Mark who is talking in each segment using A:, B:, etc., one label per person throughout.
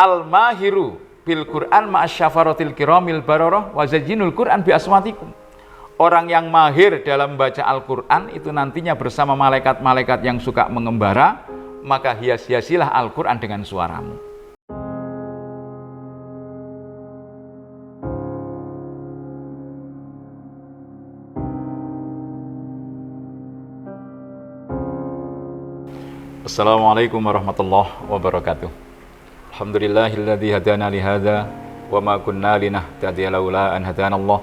A: Al-mahiru bil Qur'an ma'asyafaratil kiramil bararah wa zayyinul Qur'an bi aswatikum. Orang yang mahir dalam membaca Al-Qur'an itu nantinya bersama malaikat-malaikat yang suka mengembara, maka hias-hiasilah Al-Qur'an dengan suaramu. Assalamualaikum warahmatullahi wabarakatuh. Alhamdulillahilladzi hadana li hadza wa ma kunna linahtadiya laula an hadanallah.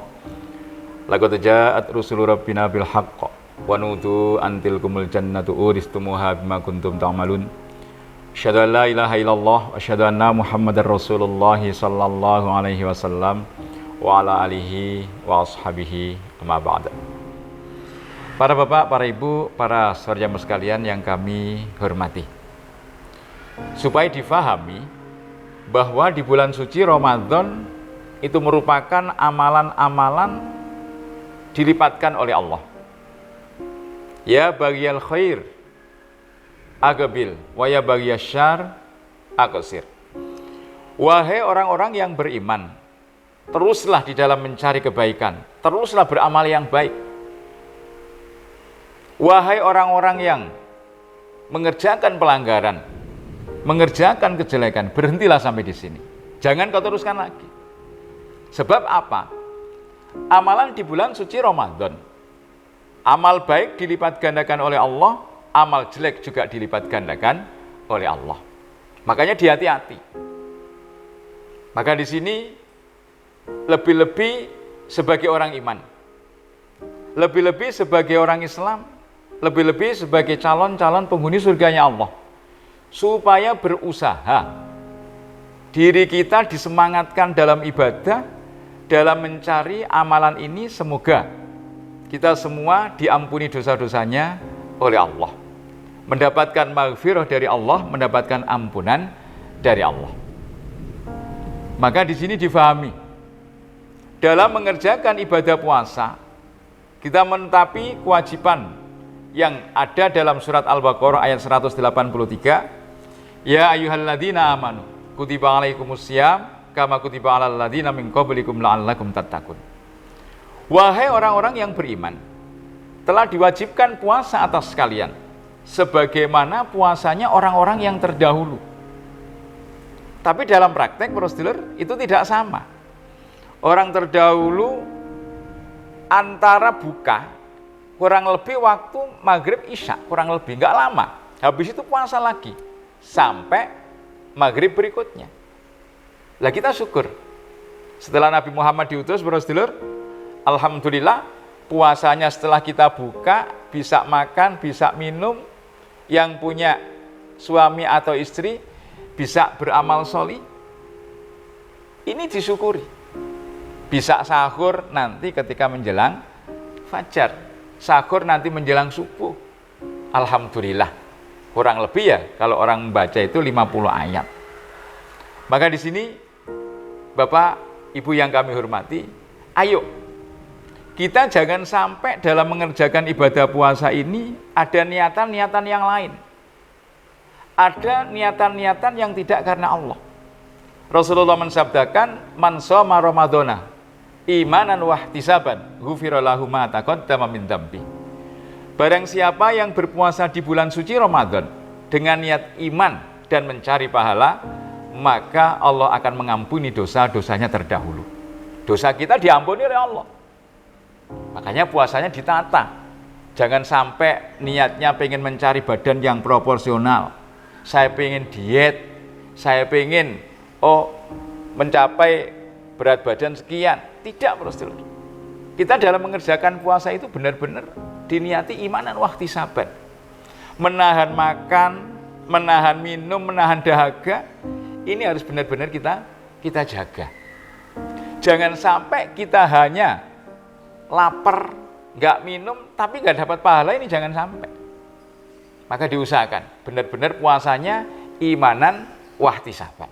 A: Laqad ja'at rusulu rabbina bil haqq wa nudu antil kumul jannatu uristumuha bima kuntum ta'malun. Asyhadu an la ilaha illallah wa asyhadu anna Muhammadar Rasulullah sallallahu alaihi wasallam wa ala alihi wa ashabihi amma ba'da. Para bapak, para ibu, para saudara sekalian yang kami hormati, supaya difahami bahwa di bulan suci Ramadan itu merupakan amalan-amalan dilipatkan oleh Allah. Ya baghiyal khair aqbil wa ya baghiyasy syarr aqsir. Wahai orang-orang yang beriman, teruslah di dalam mencari kebaikan, teruslah beramal yang baik. Wahai orang-orang yang mengerjakan pelanggaran, mengerjakan kejelekan, berhentilah sampai di sini. Jangan kau teruskan lagi. Sebab apa? Amalan di bulan suci Ramadan, amal baik dilipat gandakan oleh Allah, amal jelek juga dilipat gandakan oleh Allah. Makanya hati-hati. Maka di sini lebih-lebih sebagai orang iman, lebih-lebih sebagai orang Islam, lebih-lebih sebagai calon-calon penghuni surganya Allah, supaya berusaha diri kita disemangatkan dalam ibadah, dalam mencari amalan ini. Semoga kita semua diampuni dosa-dosanya oleh Allah, mendapatkan maghfirah dari Allah, mendapatkan ampunan dari Allah. Maka di sini difahami, dalam mengerjakan ibadah puasa kita menetapi kewajiban yang ada dalam surat Al-Baqarah ayat 183. Ya ayyuhalladzina amanu kutiba alaikumussyam kama kutiba alal ladzina min qablikum la'allakum tattaqun. Wahai orang-orang yang beriman, telah diwajibkan puasa atas kalian sebagaimana puasanya orang-orang yang terdahulu. Tapi dalam praktek, Prosedulur, itu tidak sama. Orang terdahulu antara buka kurang lebih waktu maghrib isya, kurang lebih, nggak lama. Habis itu puasa lagi sampai maghrib berikutnya. Lah kita syukur, setelah Nabi Muhammad diutus, Prosedulur, alhamdulillah puasanya setelah kita buka bisa makan, bisa minum, yang punya suami atau istri bisa beramal sholih. Ini disyukuri. Bisa sahur nanti ketika menjelang fajar, sahur nanti menjelang subuh. Alhamdulillah. Kurang lebih ya kalau orang membaca itu 50 ayat. Maka di sini Bapak, Ibu yang kami hormati, ayo kita jangan sampai dalam mengerjakan ibadah puasa ini ada niatan-niatan yang lain. Ada niatan-niatan yang tidak karena Allah. Rasulullah mensabdakan, man shoma ramadhana imanan wahtisaban ghufira lahu ma taqaddama min dzambi. Barang siapa yang berpuasa di bulan suci Ramadan dengan niat iman dan mencari pahala, maka Allah akan mengampuni dosa-dosanya terdahulu. Dosa kita diampuni oleh Allah. Makanya puasanya ditata. Jangan sampai niatnya pengen mencari badan yang proporsional. Saya pengen diet, saya pengen mencapai berat badan sekian. Tidak, Prosedulur. Kita dalam mengerjakan puasa itu benar-benar diniati imanan wahtisaban. Menahan makan, menahan minum, menahan dahaga, ini harus benar-benar kita jaga. Jangan sampai kita hanya lapar, nggak minum, tapi nggak dapat pahala, ini jangan sampai. Maka diusahakan, benar-benar puasanya imanan wahtisaban.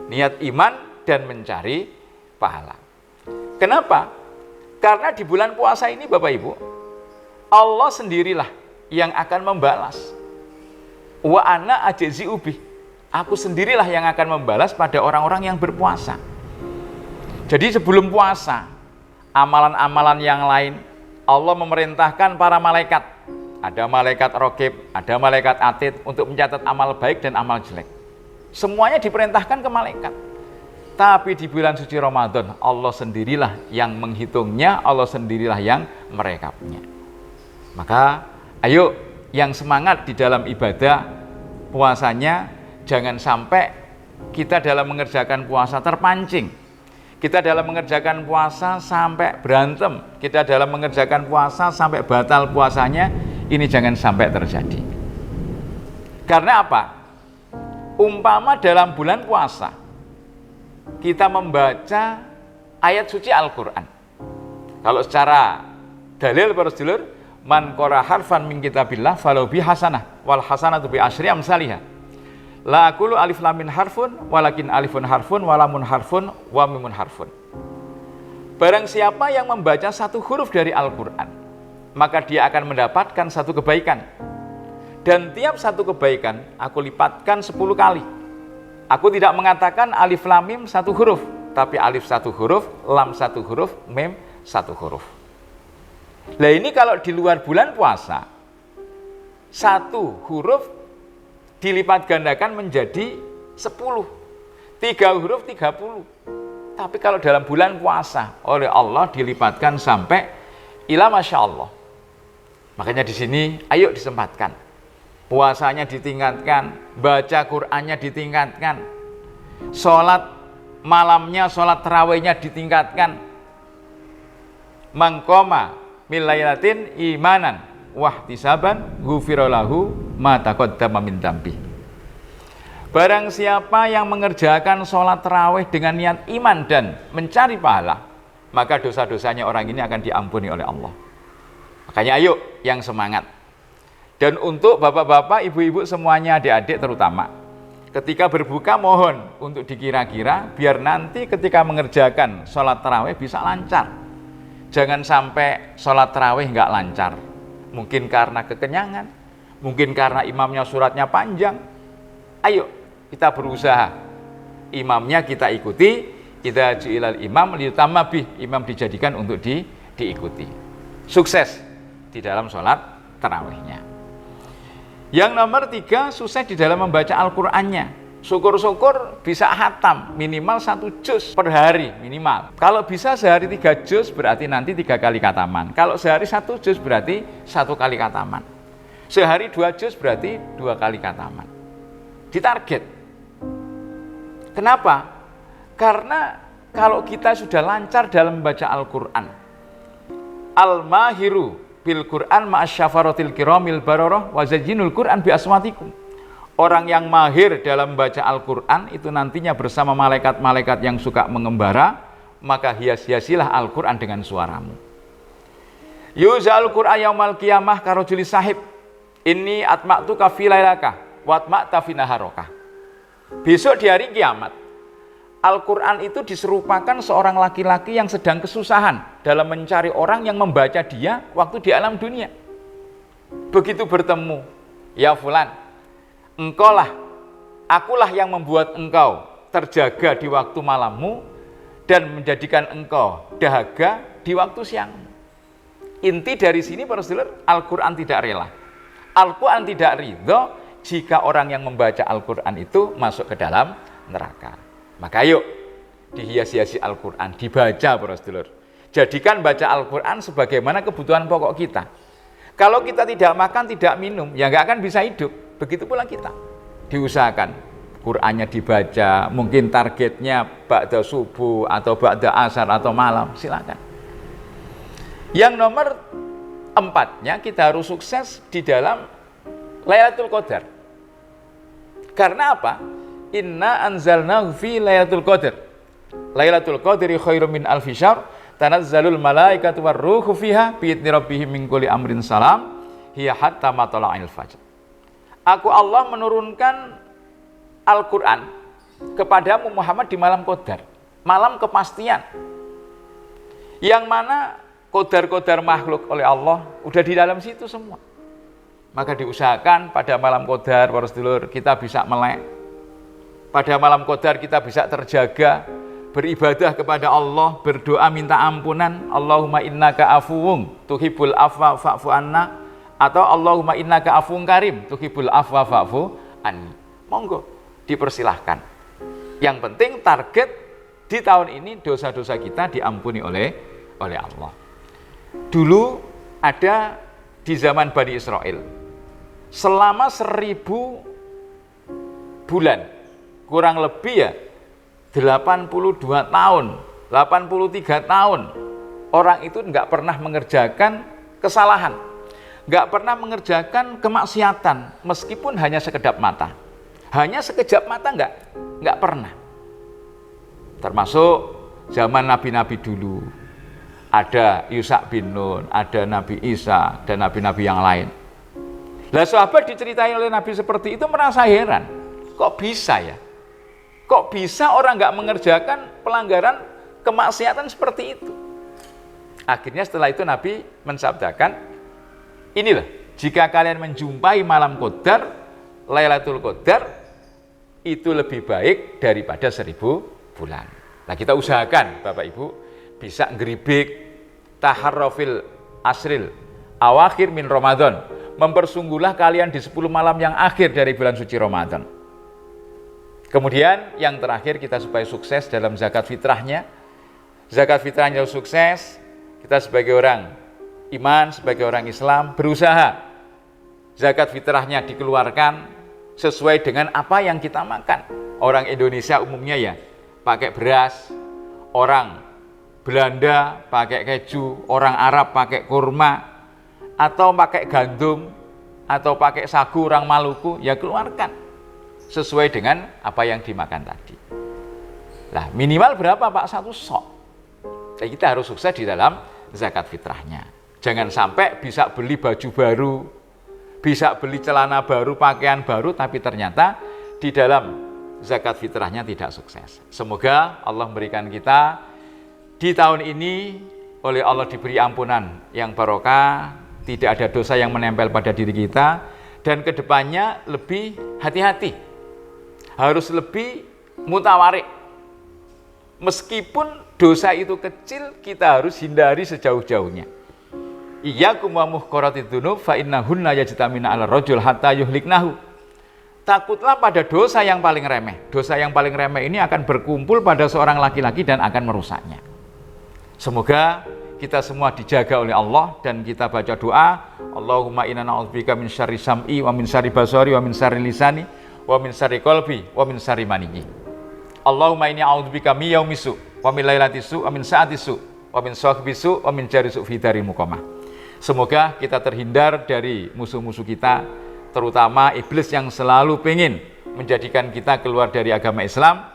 A: Niat iman dan mencari pahala. Kenapa? Karena di bulan puasa ini Bapak Ibu, Allah sendirilah yang akan membalas. Wa ana ajzi ubih. Aku sendirilah yang akan membalas pada orang-orang yang berpuasa. Jadi sebelum puasa, amalan-amalan yang lain, Allah memerintahkan para malaikat. Ada malaikat raqib, ada malaikat atid untuk mencatat amal baik dan amal jelek. Semuanya diperintahkan ke malaikat. Tapi di bulan suci Ramadan, Allah sendirilah yang menghitungnya, Allah sendirilah yang merekapnya. Maka ayo yang semangat di dalam ibadah puasanya, jangan sampai kita dalam mengerjakan puasa terpancing. Kita dalam mengerjakan puasa sampai berantem. Kita dalam mengerjakan puasa sampai batal puasanya. Ini jangan sampai terjadi. Karena apa? Umpama dalam bulan puasa kita membaca ayat suci Al-Quran. Kalau secara dalil para sedulur, man qara harfan min kitabillah falau bi hasanah wal hasanatu bi asyri amsalihha. La aqulu alif lam min harfun walakin alifun harfun walamun harfun wa mimun harfun. Barang siapa yang membaca satu huruf dari Al-Quran, maka dia akan mendapatkan satu kebaikan. Dan tiap satu kebaikan aku lipatkan 10 kali. Aku tidak mengatakan alif lam mim satu huruf, tapi alif satu huruf, lam satu huruf, mim satu huruf. Nah ini kalau di luar bulan puasa, satu huruf dilipat gandakan menjadi 10, 3 huruf 30. Tapi kalau dalam bulan puasa oleh Allah dilipatkan sampai ila masya Allah. Makanya di sini ayo disempatkan, puasanya ditingkatkan, baca Qur'annya ditingkatkan, sholat malamnya, sholat tarawihnya ditingkatkan. Mangkoma milailatin imanan wahtisaban ghufiralahu ma taqaddama min dzambi. Barang siapa yang mengerjakan sholat tarawih dengan niat iman dan mencari pahala, maka dosa-dosanya orang ini akan diampuni oleh Allah. Makanya ayo yang semangat. Dan untuk bapak-bapak, ibu-ibu semuanya, adik-adik terutama, ketika berbuka mohon untuk dikira-kira biar nanti ketika mengerjakan sholat tarawih bisa lancar. Jangan sampai sholat tarawih nggak lancar. Mungkin karena kekenyangan, mungkin karena imamnya suratnya panjang. Ayo kita berusaha, imamnya kita ikuti, kita ju'ilal imam liyutamma bih, imam dijadikan untuk diikuti. Sukses di dalam sholat tarawihnya. Yang nomor 3, sukses di dalam membaca Al-Qur'annya. Syukur-syukur bisa khatam minimal 1 juz per hari minimal. Kalau bisa sehari 3 juz berarti nanti 3 kali khataman. Kalau sehari 1 juz berarti 1 kali khataman. Sehari 2 juz berarti 2 kali khataman. Ditarget. Kenapa? Karena kalau kita sudah lancar dalam membaca Al-Quran, al-mahiru bil Quran ma'asyafaratil kiramil bararah wa zayyinul Quran bi aswatikum. Orang yang mahir dalam membaca Al-Quran itu nantinya bersama malaikat-malaikat yang suka mengembara, maka hias-hiasilah Al-Quran dengan suaramu. Yuzal Quran yaumal qiyamah karojuli sahib, inni atma'tu kafi lailaka wa atma'ta fi naharokah. Besok di hari kiamat, Al-Quran itu diserupakan seorang laki-laki yang sedang kesusahan dalam mencari orang yang membaca dia waktu di alam dunia. Begitu bertemu, ya fulan, engkaulah, akulah yang membuat engkau terjaga di waktu malammu dan menjadikan engkau dahaga di waktu siang. Inti dari sini para saudara, Al-Quran tidak rela. Al-Quran tidak ridho jika orang yang membaca Al-Quran itu masuk ke dalam neraka. Maka ayo dihias-hiasi Al-Quran, dibaca para saudara. Jadikan baca Al-Quran sebagaimana kebutuhan pokok kita. Kalau kita tidak makan, tidak minum, ya nggak akan bisa hidup. Begitu pula kita. Diusahakan Qur'annya dibaca, mungkin targetnya ba'da subuh atau ba'da asar atau malam, silakan. Yang nomor 4-nya kita harus sukses di dalam Lailatul Qadar. Karena apa? Inna anzalnahu fi Lailatul Qadar. Lailatul Qadri khairum min alfi syahr, tanazzalul malaikatu warruhu fiha bi idzni rabbihim min kulli amrin salam, hiya hatta matla'il fajr. Aku Allah menurunkan Al-Quran kepadamu Muhammad di malam Qadar, malam kepastian. Yang mana qadar-qadar makhluk oleh Allah udah di dalam situ semua. Maka diusahakan pada malam Qadar para sedulur kita bisa melek, pada malam Qadar kita bisa terjaga, beribadah kepada Allah, berdoa minta ampunan, Allahumma innaka afuwun tuhibbul afwa fa'fu anna, atau Allahumma innaka afuwun karim tuhibbul afwa fa'fu anni. Monggo, dipersilahkan. Yang penting target di tahun ini dosa-dosa kita diampuni oleh Allah. Dulu ada di zaman Bani Israel, selama 1000 bulan, kurang lebih ya 82 tahun, 83 tahun, orang itu nggak pernah mengerjakan kesalahan, nggak pernah mengerjakan kemaksiatan, meskipun hanya sekedap mata. Hanya sekejap mata nggak pernah. Termasuk zaman nabi-nabi dulu. Ada Yusa bin Nun, ada Nabi Isa, dan nabi-nabi yang lain. Lah sahabat diceritain oleh Nabi seperti itu merasa heran. Kok bisa ya? Kok bisa orang nggak mengerjakan pelanggaran kemaksiatan seperti itu? Akhirnya setelah itu Nabi mensabdakan, inilah, jika kalian menjumpai malam Qadar, Lailatul Qadar, itu lebih baik daripada 1000 bulan. Nah, kita usahakan Bapak Ibu bisa ngeribik taharrofil asril awakhir min Ramadan. Mempersungguhlah kalian di 10 malam yang akhir dari bulan suci Ramadan. Kemudian yang terakhir, kita supaya sukses dalam zakat fitrahnya. Zakat fitrahnya sukses, kita sebagai orang iman, sebagai orang Islam berusaha zakat fitrahnya dikeluarkan sesuai dengan apa yang kita makan. Orang Indonesia umumnya ya pakai beras, orang Belanda pakai keju, orang Arab pakai kurma, atau pakai gandum, atau pakai sagu orang Maluku, ya keluarkan sesuai dengan apa yang dimakan tadi. Nah, minimal berapa Pak? 1 sok. Jadi kita harus sukses di dalam zakat fitrahnya. Jangan sampai bisa beli baju baru, bisa beli celana baru, pakaian baru, tapi ternyata di dalam zakat fitrahnya tidak sukses. Semoga Allah memberikan kita di tahun ini oleh Allah diberi ampunan yang barokah, tidak ada dosa yang menempel pada diri kita, dan kedepannya lebih hati-hati, harus lebih mutawarik. Meskipun dosa itu kecil, kita harus hindari sejauh-jauhnya. Iyyakum wa muhqaratid dzunub fa innahunna yajtamina 'ala rajul hatta yuhliknahu. Takutlah pada dosa yang paling remeh. Dosa yang paling remeh ini akan berkumpul pada seorang laki-laki dan akan merusaknya. Semoga kita semua dijaga oleh Allah, dan kita baca doa, Allahumma inna na'udzubika min syarri sam'i wa min syarri basari wa min syarri lisani wa min syarri qalbi wa min syarri maniyyi. Allahumma inni a'udzubika min yaumisu wa min lailatisu wa min sa'atisu wa min sahbisu wa min jarisu fi dari muqamah. Semoga kita terhindar dari musuh-musuh kita, terutama iblis yang selalu pengen menjadikan kita keluar dari agama Islam.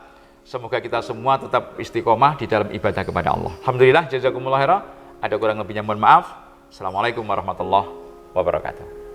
A: Semoga kita semua tetap istiqomah di dalam ibadah kepada Allah. Alhamdulillah, jazakumullah khairan. Ada kurang lebihnya mohon maaf. Assalamualaikum warahmatullahi wabarakatuh.